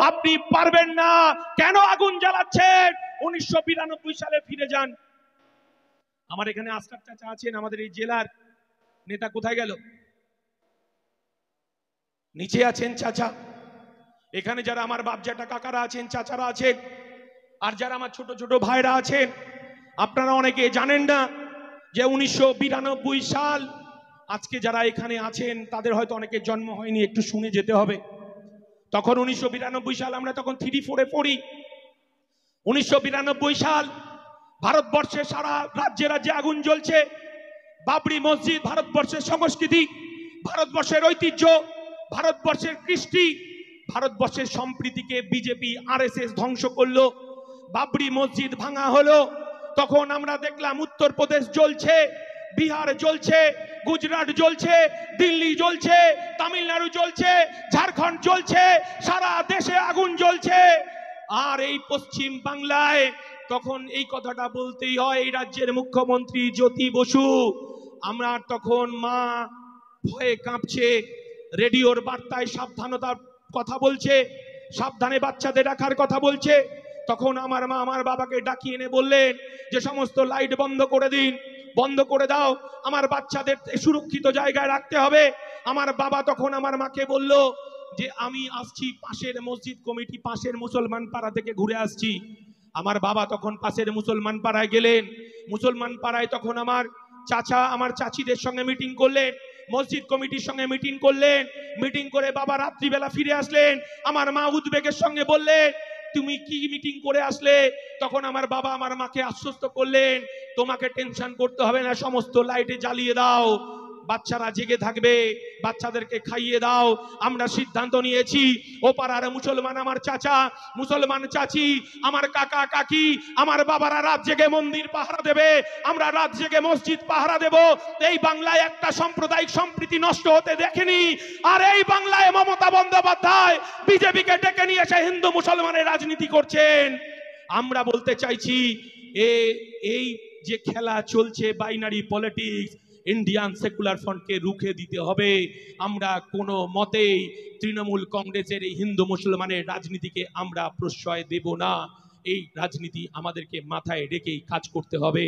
আপনি পারবেন না। কেন আগুন জ্বালাচ্ছেন? 1992 সালে ফিরে যান। আমার এখানে আশরাফ চাচা আছেন, আমাদের এই জেলার নেতা। কোথায় গেল? নিচে আছেন চাচা। এখানে যারা আমার বাপ জ্যাঠা কাকারা আছেন, চাচারা আছেন, আর যারা আমার ছোট ছোট ভাইরা আছেন, আপনারা অনেকে জানেন না যে 1992 সাল, আজকে যারা এখানে আছেন তাদের হয়তো অনেকের জন্ম হয়নি, একটু শুনে যেতে হবে। তখন 1992 সাল, আমরা তখন 3-4-এ পড়ি। 1992 সাল ভারতবর্ষে সারা রাজ্যে রাজ্যে আগুন জ্বলছে। বাবরি মসজিদ ভারতবর্ষের সংস্কৃতি, ভারতবর্ষের ঐতিহ্য, ভারতবর্ষের কৃষ্টি, ভারতবর্ষের সম্প্রীতিকে বিজেপি আরএসএস ধ্বংস করলো। বাবরি মসজিদ ভাঙা হলো। তখন আমরা দেখলাম উত্তরপ্রদেশ জ্বলছে, বিহার জ্বলছে, গুজরাট জ্বলছে, দিল্লি জ্বলছে, তামিলনাড়ু জ্বলছে, ঝাড়খণ্ড জ্বলছে, সারা দেশে আগুন জ্বলছে। আর এই পশ্চিম বাংলায় তখন এই কথাটা বলতেই হয়, এই রাজ্যের মুখ্যমন্ত্রী জ্যোতি বসু, আমরা তখন মা ভয়ে কাঁপছে, রেডিওর বার্তায় সাবধানতার কথা বলছে, সাবধানে বাচ্চাদের রাখার কথা বলছে। তখন আমার মা আমার বাবাকে ডাকিয়ে এনে বললেন যে সমস্ত লাইট বন্ধ করে দিন, বন্ধ করে দাও, আমার বাচ্চাদের সুরক্ষিত জায়গায় রাখতে হবে। আমার বাবা তখন আমার মাকে বলল যে আমি আসছি পাশের মসজিদ কমিটি, পাশের মুসলমান পাড়া থেকে ঘুরে আসছি। আমার বাবা তখন পাশের মুসলমান পাড়ায় গেলেন। মুসলমান পাড়ায় তখন আমার চাচা আমার চাচিদের সঙ্গে মিটিং করলেন, মসজিদ কমিটির সঙ্গে মিটিং করলেন। মিটিং করে বাবা রাত্রিবেলা ফিরে আসলেন। আমার মা উদ্বেগের সঙ্গে বললেন তুমি কি মিটিং করে আসলে? তখন আমার বাবা আমার মাকে আশ্বস্ত করলেন তোমাকে টেনশন করতে হবে না, সমস্ত লাইটে জ্বালিয়ে দাও, বাচ্চারা জেগে থাকবে, বাচ্চাদেরকে খাইয়ে দাও। আমরা সিদ্ধান্ত নিয়েছি ও পাড়ার মুসলমান আমার চাচা, মুসলমান চাচি, আমার কাকা কাকি, আমার বাবারা রাত জেগে মন্দির পাহারা দেবে, আমরা রাত জেগে মসজিদ পাহারা দেব। এই বাংলায় একটা সাম্প্রদায়িক সম্প্রীতি নষ্ট হতে দেখেনি। আর এই বাংলায় মমতা বন্দ্যোপাধ্যায় বিজেপিকে ডেকে নিয়ে এসে হিন্দু মুসলমানের রাজনীতি করছেন। আমরা বলতে চাইছি এই যে খেলা চলছে বাইনারি পলিটিক্স, ইন্ডিয়ান সেকুলার ফ্রন্টকে রুখে দিতে হবে। আমরা কোনো মতেই তৃণমূল কংগ্রেসের এই হিন্দু মুসলমানের রাজনীতিকে আমরা প্রশ্রয় দেব না। এই রাজনীতি আমাদেরকে মাথায় রেখেই কাজ করতে হবে।